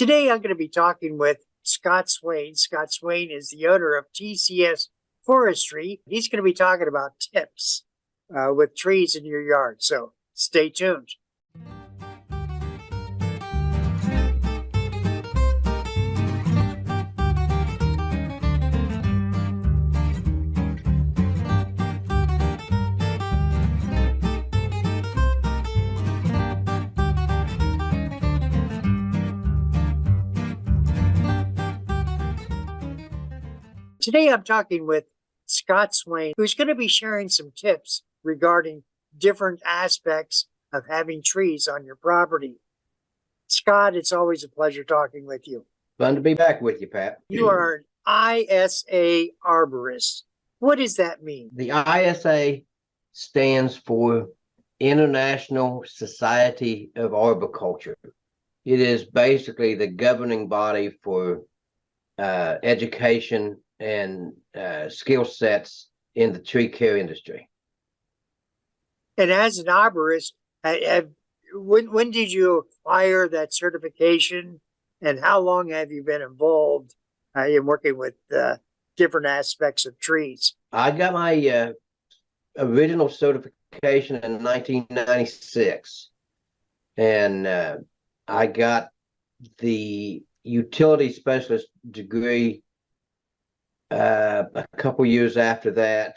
Today, I'm going to be talking with Scott Swain. Scott Swain is the owner of TCS Forestry. He's going to be talking about tips with trees in your yard. So stay tuned. Today, I'm talking with Scott Swain, who's going to be sharing some tips regarding different aspects of having trees on your property. Scott, it's always a pleasure talking with you. Fun to be back with you, Pat. You are an ISA Arborist. What does that mean? The ISA stands for International Society of Arboriculture. It is basically the governing body for education and skill sets in the tree care industry. And as an arborist, when did you acquire that certification, and how long have you been involved in working with different aspects of trees? I got my original certification in 1996, and I got the utility specialist degree a couple years after that.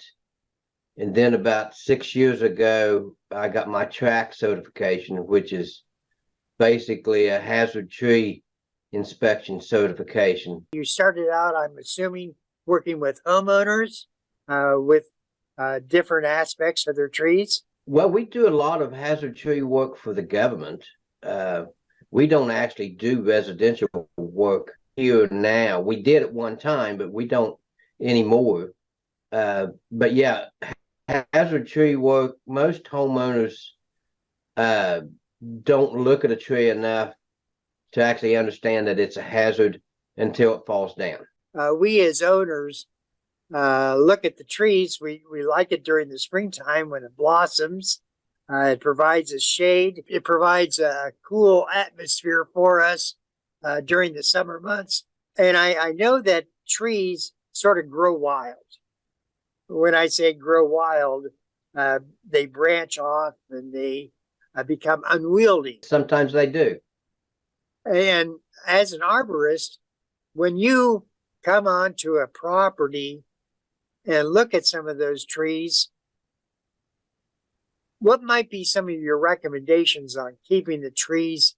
And then about 6 years ago, I got my TRAQ certification, which is basically a hazard tree inspection certification. You started out, I'm assuming, working with homeowners with different aspects of their trees? Well, we do a lot of hazard tree work for the government. We don't actually do residential work here now. We did at one time, but we don't anymore. But yeah, hazard tree work, most homeowners don't look at a tree enough to actually understand that it's a hazard until it falls down. We as owners look at the trees. We like it during the springtime when it blossoms. It provides us shade. It provides a cool atmosphere for us during the summer months. And I know that trees sort of grow wild. When I say grow wild, they branch off and they become unwieldy. Sometimes they do. And as an arborist, when you come onto a property and look at some of those trees, what might be some of your recommendations on keeping the trees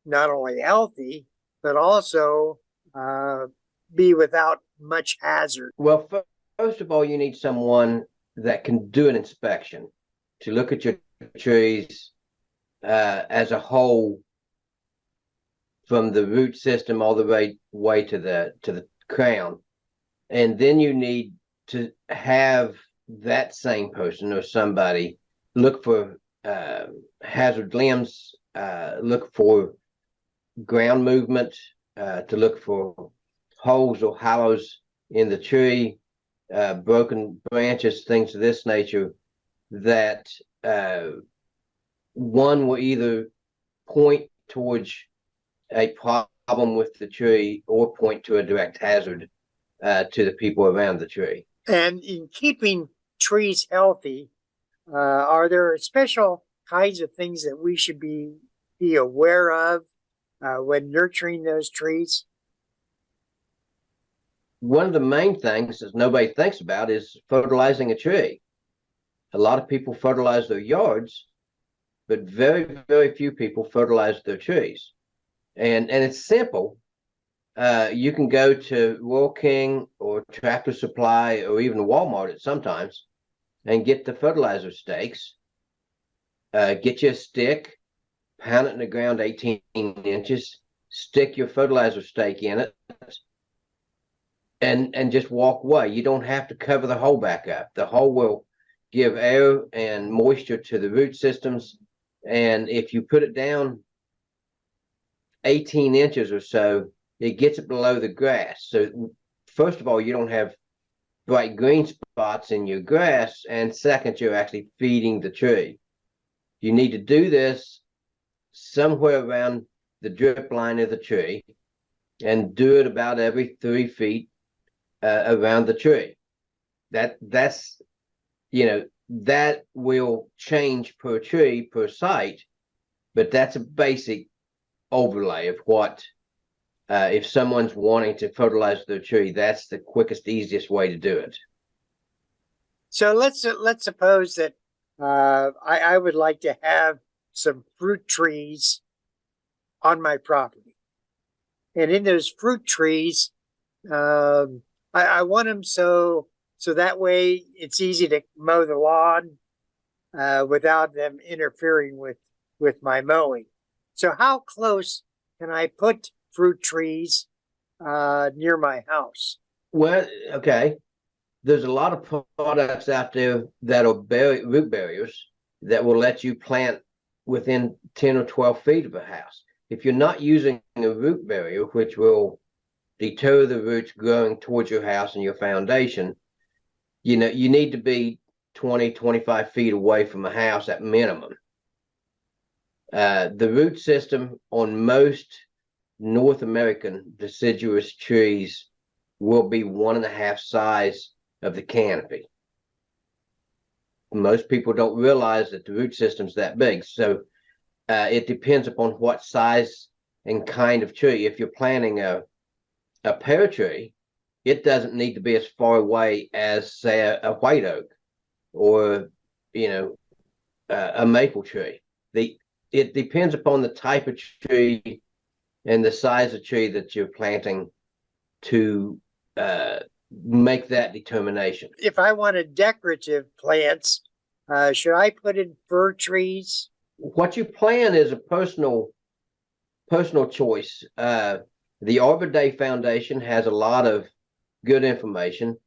not only healthy, but also be without much hazard? Well, first of all, you need someone that can do an inspection to look at your trees as a whole, from the root system all the way to the crown. And then you need to have that same person or somebody look for hazard limbs, look for ground movement, to look for holes or hollows in the tree, broken branches, things of this nature, that one will either point towards a problem with the tree or point to a direct hazard to the people around the tree. And in keeping trees healthy, are there special kinds of things that we should be aware of when nurturing those trees? One of the main things that nobody thinks about is fertilizing a tree. A lot of people fertilize their yards, but very, very few people fertilize their trees. And it's simple. You can go to Rural King or Tractor Supply or even Walmart sometimes and get the fertilizer stakes. Get you a stick, pound it in the ground 18 inches, stick your fertilizer stake in it, and just walk away. You don't have to cover the hole back up. The hole will give air and moisture to the root systems. And if you put it down 18 inches or so, it gets it below the grass. So first of all, you don't have bright green spots in your grass, and second, you're actually feeding the tree. You need to do this somewhere around the drip line of the tree and do it about every 3 feet around the tree. That's, that will change per tree, per site, but that's a basic overlay of what, if someone's wanting to fertilize their tree, that's the quickest, easiest way to do it. So let's suppose that I would like to have some fruit trees on my property, and in those fruit trees, I want them so that way it's easy to mow the lawn without them interfering with my mowing. So how close can I put fruit trees near my house? Well, okay. There's a lot of products out there that are root barriers that will let you plant within 10 or 12 feet of a house. If you're not using a root barrier, which will deter the roots growing towards your house and your foundation, you need to be 20, 25 feet away from a house at minimum. The root system on most North American deciduous trees will be 1.5 size of the canopy. Most people don't realize that the root system's that big. So it depends upon what size and kind of tree. If you're planting a pear tree, it doesn't need to be as far away as, say, a white oak or, a maple tree. It depends upon the type of tree and the size of tree that you're planting to make that determination. If I wanted decorative plants, should I put in fir trees? What you plan is a personal choice. The Arbor Day Foundation has a lot of good information,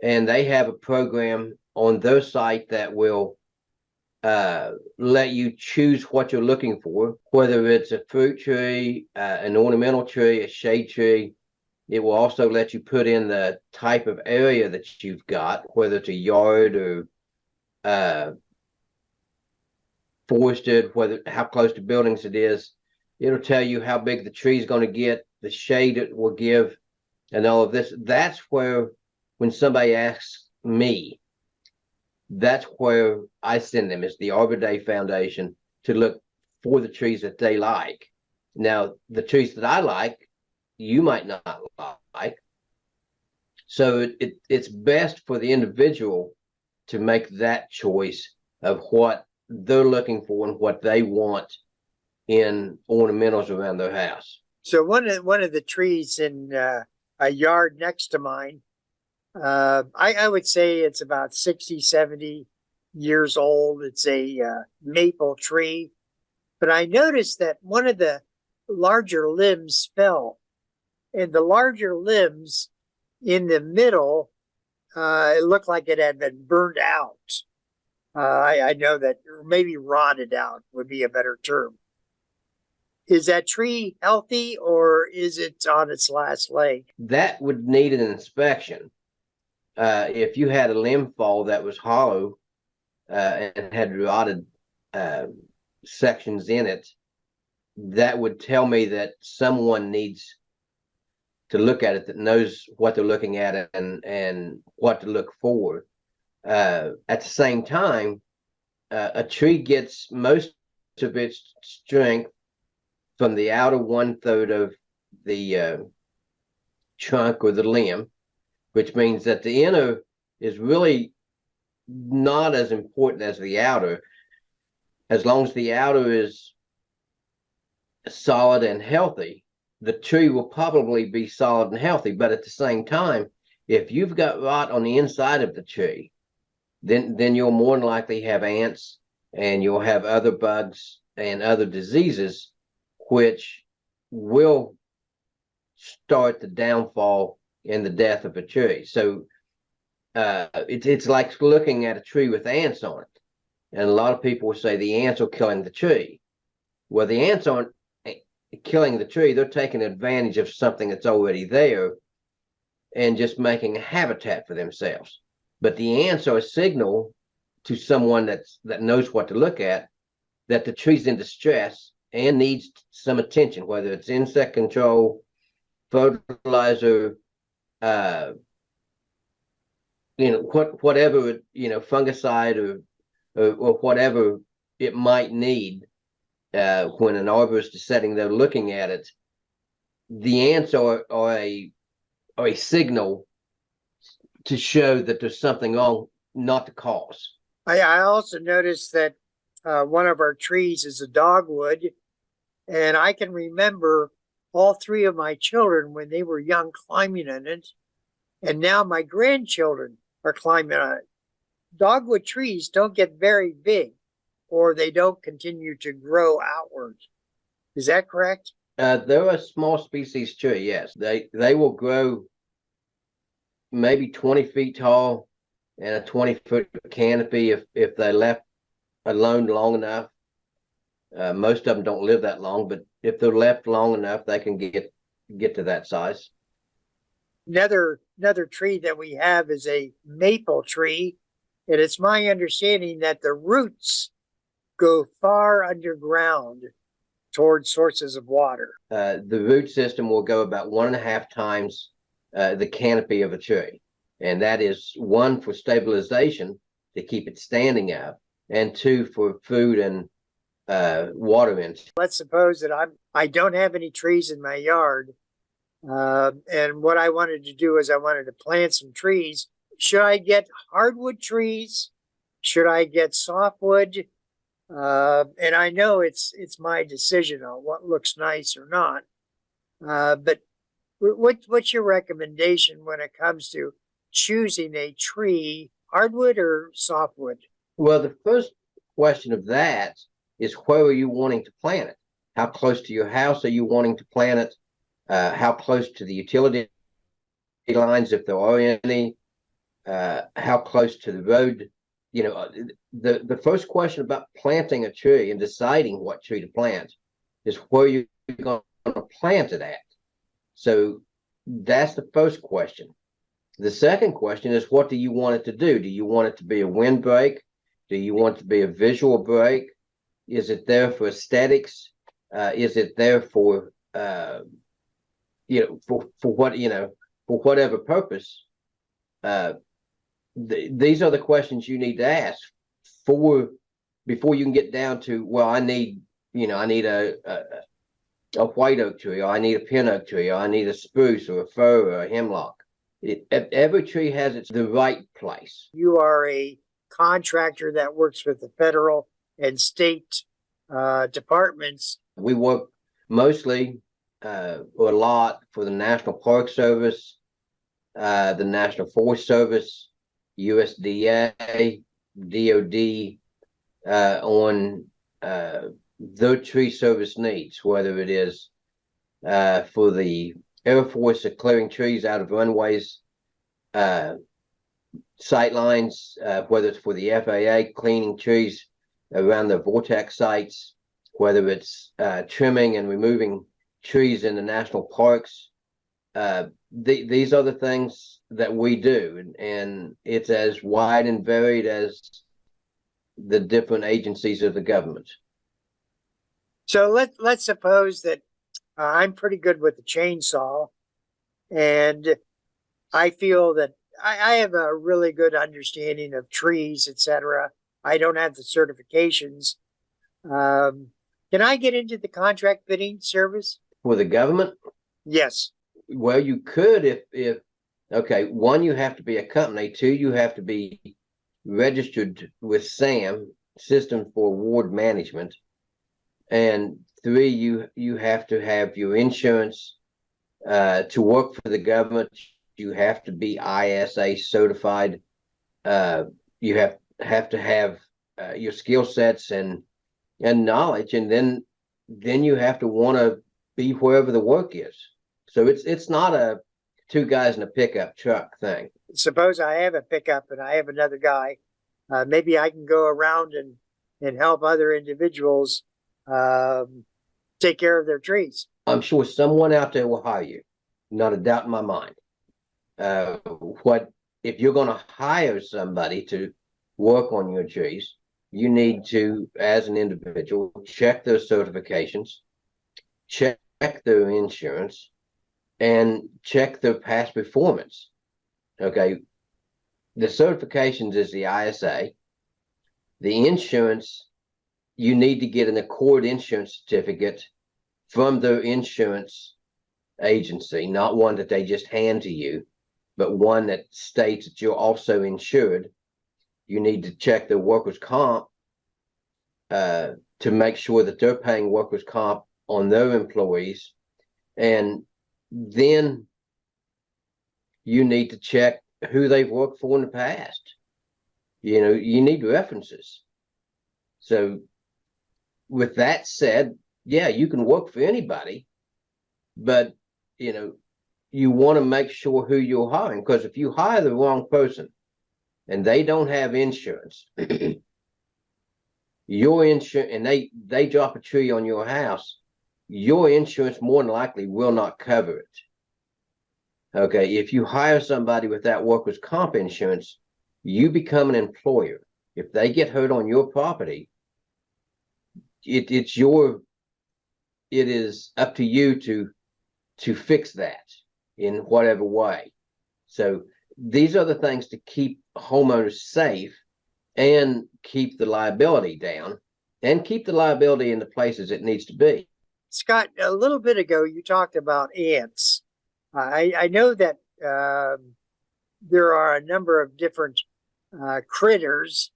and they have a program on their site that will let you choose what you're looking for, whether it's a fruit tree, an ornamental tree, a shade tree. It will also let you put in the type of area that you've got, whether it's a yard or forested, how close to buildings it is. It'll tell you how big the tree is going to get, the shade it will give, and all of this. That's where, when somebody asks me, that's where I send them, is the Arbor Day Foundation, to look for the trees that they like. Now, the trees that I like, you might not like. So it's best for the individual to make that choice of what they're looking for and what they want in ornamentals around their house. So one of the trees in a yard next to mine, I would say it's about 60, 70 years old. It's a maple tree. But I noticed that one of the larger limbs fell. And the larger limbs in the middle, it looked like it had been burned out. I know that, or maybe rotted out would be a better term. Is that tree healthy, or is it on its last leg? That would need an inspection. If you had a limb fall that was hollow and had rotted sections in it, that would tell me that someone needs to look at it, that knows what they're looking at and what to look for. At the same time, a tree gets most of its strength from the outer 1/3 of the trunk or the limb, which means that the inner is really not as important as the outer. As long as the outer is solid and healthy, the tree will probably be solid and healthy. But at the same time, if you've got rot on the inside of the tree, then you'll more than likely have ants, and you'll have other bugs and other diseases, which will start the downfall and the death of a tree. So it's like looking at a tree with ants on it. And a lot of people will say the ants are killing the tree. Well, the ants aren't killing the tree. They're taking advantage of something that's already there and just making a habitat for themselves. But the ants are a signal to someone that knows what to look at, that the tree's in distress and needs some attention, whether it's insect control, fertilizer, whatever, fungicide or whatever it might need. When an arborist is sitting there looking at it, the ants are a signal to show that there's something wrong, not the cause. I also noticed that one of our trees is a dogwood, and I can remember all three of my children when they were young climbing on it, and now my grandchildren are climbing on it. Dogwood trees don't get very big, or they don't continue to grow outward. Is that correct? They're a small species tree, yes. They will grow maybe 20 feet tall and a 20-foot canopy if they're left alone long enough. Most of them don't live that long, but if they're left long enough, they can get to that size. Another tree that we have is a maple tree, and it's my understanding that the roots go far underground towards sources of water. The root system will go about 1.5 times the canopy of a tree, and that is 1 for stabilization to keep it standing up, and 2 for food and water intake. Let's suppose that I don't have any trees in my yard, and what I wanted to do is I wanted to plant some trees. Should I get hardwood trees? Should I get softwood? And I know it's my decision on what looks nice or not. But what's your recommendation when it comes to choosing a tree, hardwood or softwood? Well, the first question of that is, where are you wanting to plant it? How close to your house are you wanting to plant it? How close to the utility lines, if there are any? How close to the road? The first question about planting a tree and deciding what tree to plant is where you're going to plant it at. So that's the first question. The second question is, what do you want it to do? Do you want it to be a windbreak? Do you want it to be a visual break? Is it there for aesthetics? Is it there for for whatever purpose? These are the questions you need to ask before you can get down to, well, I need a white oak tree, or I need a pin oak tree, or I need a spruce or a fir or a hemlock. Every tree has the right place. You are a contractor that works with the federal and state departments. We work mostly a lot for the National Park Service, the National Forest Service, USDA, DOD, on their tree service needs, whether it is for the Air Force clearing trees out of runways, sight lines, whether it's for the FAA cleaning trees around the vortex sites, whether it's trimming and removing trees in the national parks. These are the things that we do, and it's as wide and varied as the different agencies of the government. So let's suppose that I'm pretty good with the chainsaw, and I feel that I have a really good understanding of trees, etc. I don't have the certifications. Can I get into the contract bidding service? For the government? Yes. Well, you could if okay, 1, you have to be a company. 2, you have to be registered with SAM, System for Award Management. And 3, you have to have your insurance to work for the government. You have to be ISA certified. You have to have your skill sets and knowledge, and then you have to want to be wherever the work is. So it's not a 2 guys in a pickup truck thing. Suppose I have a pickup and I have another guy. Maybe I can go around and help other individuals take care of their trees. I'm sure someone out there will hire you. Not a doubt in my mind. What if you're going to hire somebody to work on your trees? you need to, as an individual, check those certifications, check their insurance, and check their past performance. Okay. The certifications is the ISA. The insurance, you need to get an Accord insurance certificate from their insurance agency, not one that they just hand to you, but one that states that you're also insured. You need to check their workers' comp to make sure that they're paying workers' comp on their employees. And then you need to check who they've worked for in the past. You know, you need references. So with that said, yeah, you can work for anybody, but you know, you want to make sure who you're hiring, because if you hire the wrong person and they don't have insurance, your insurance, and they drop a tree on your house, your insurance more than likely will not cover it. Okay, if you hire somebody without workers' comp insurance, you become an employer. If they get hurt on your property, it is up to you to fix that in whatever way. So these are the things to keep homeowners safe and keep the liability down and keep the liability in the places it needs to be. Scott, a little bit ago, you talked about ants. I know that there are a number of different critters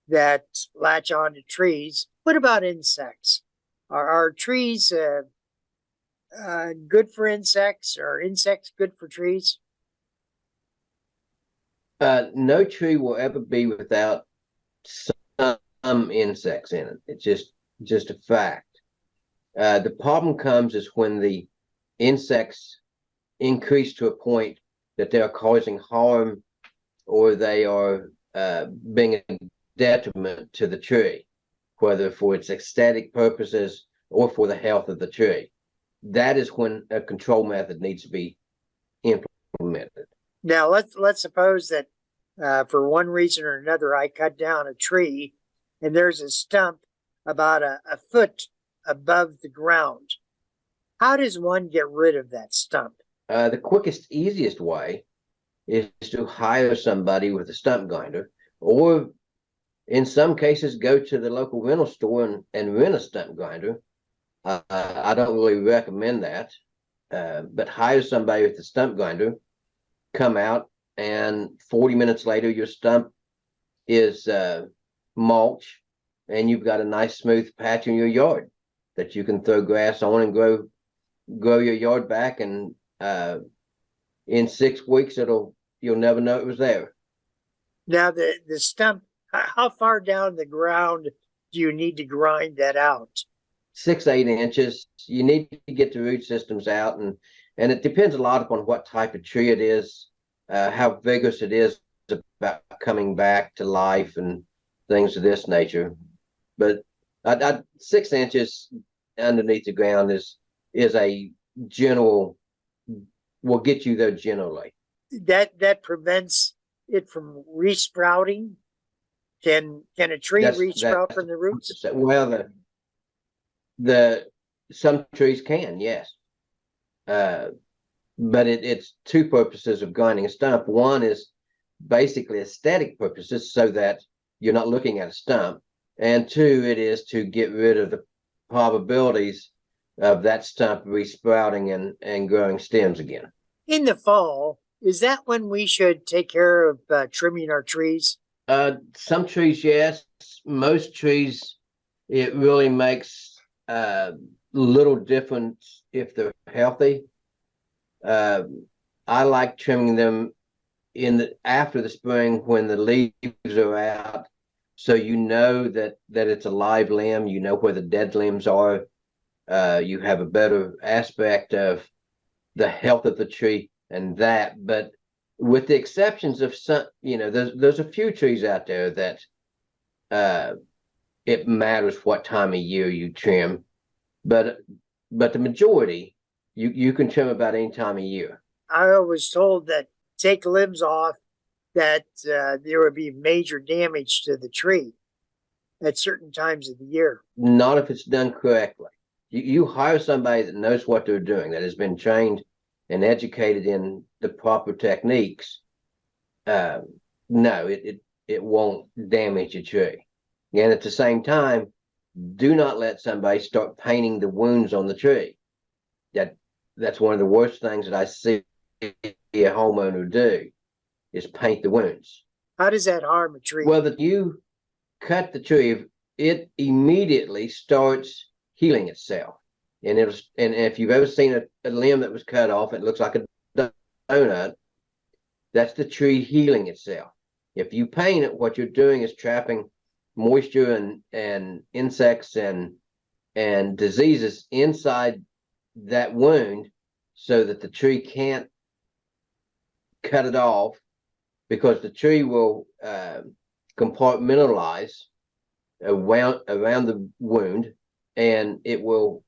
that latch onto trees. What about insects? Are trees good for insects, or insects good for trees? No tree will ever be without some insects in it. It's just a fact. The problem comes is when the insects increase to a point that they are causing harm, or they are being a detriment to the tree, whether for its aesthetic purposes or for the health of the tree. That is when a control method needs to be implemented. Now, let's suppose that for one reason or another, I cut down a tree and there's a stump about a foot above the ground. How does one get rid of that stump? The quickest, easiest way is to hire somebody with a stump grinder, or in some cases, go to the local rental store and rent a stump grinder. I don't really recommend that, but hire somebody with a stump grinder, come out, and 40 minutes later, your stump is mulch, and you've got a nice smooth patch in your yard that you can throw grass on and grow your yard back. And in 6 weeks, you'll never know it was there. Now, the stump, how far down the ground do you need to grind that out? 6-8 inches. You need to get the root systems out, and it depends a lot upon what type of tree it is, how vigorous it is about coming back to life and things of this nature. But 6 inches underneath the ground is a general, will get you there generally. That prevents it from resprouting. Can a tree resprout from the roots? Well, the some trees can, yes. But it's two purposes of grinding a stump. One is basically aesthetic purposes, so that you're not looking at a stump. And two, it is to get rid of the probabilities of that stump resprouting and growing stems again. In the fall, is that when we should take care of trimming our trees? Some trees, yes. Most trees, it really makes little difference if they're healthy. I like trimming them after the spring when the leaves are out, so you know that it's a live limb. You know where the dead limbs are. You have a better aspect of the health of the tree and that. But with the exceptions of some, there's a few trees out there that it matters what time of year you trim, but the majority you can trim about any time of year. I was told that take limbs off, that there would be major damage to the tree. at certain times of the year. Not if it's done correctly. You hire somebody that knows what they're doing, that has been trained and educated in the proper techniques. No, it won't damage a tree. And at the same time, do not let somebody start painting the wounds on the tree. That's one of the worst things that I see a homeowner do, is paint the wounds. How does that harm a tree? Well, that you cut the tree, it immediately starts healing itself. And if you've ever seen a limb that was cut off, it looks like a donut. That's the tree healing itself. If you paint it, what you're doing is trapping moisture and insects and diseases inside that wound, so that the tree can't cut it off, because the tree will compartmentalize around the wound, and it will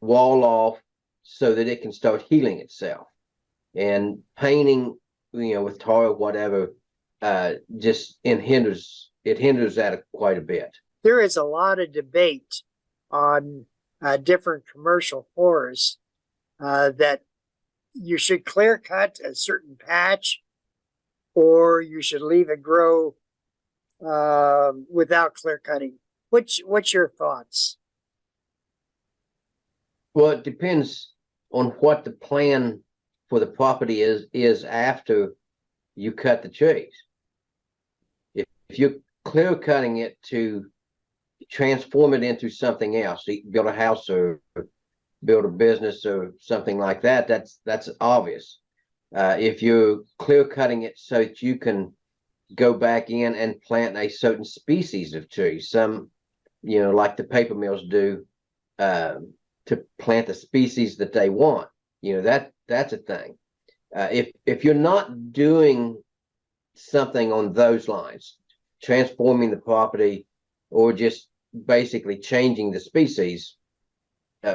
wall off so that it can start healing itself. And painting, with tar or whatever, just hinders that quite a bit. There is a lot of debate on different commercial forests that you should clear cut a certain patch, or you should leave it grow without clear cutting. What's your thoughts? Well, it depends on what the plan for the property is after you cut the trees. If you're clear cutting it to transform it into something else, build a house or build a business or something like that, that's obvious. If you're clear cutting it so that you can go back in and plant a certain species of trees, some, like the paper mills do, to plant the species that they want, that's a thing. If you're not doing something on those lines, transforming the property, or just basically changing the species,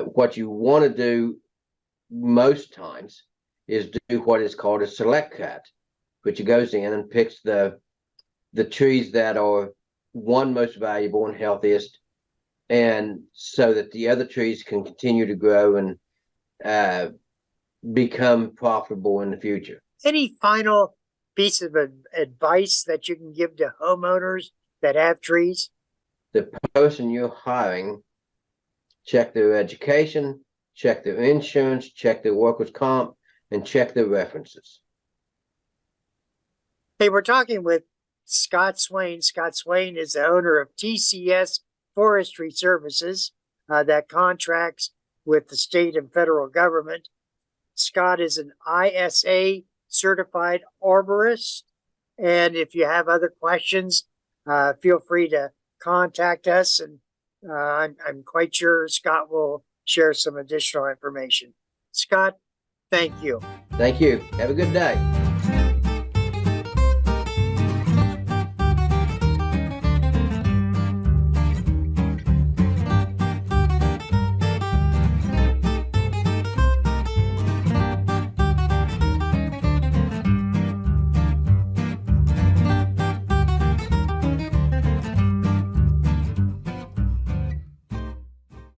what you want to do most times is do what is called a select cut, which goes in and picks the trees that are most valuable and healthiest, and so that the other trees can continue to grow and become profitable in the future. Any final piece of advice that you can give to homeowners that have trees? The person you're hiring, check their education, check their insurance, check their workers' comp, and check their references. Hey, we're talking with Scott Swain. Scott Swain is the owner of TCS Forestry Services that contracts with the state and federal government. Scott is an ISA certified arborist. And if you have other questions, feel free to contact us. And I'm quite sure Scott will share some additional information. Scott, thank you. Thank you. Have a good day.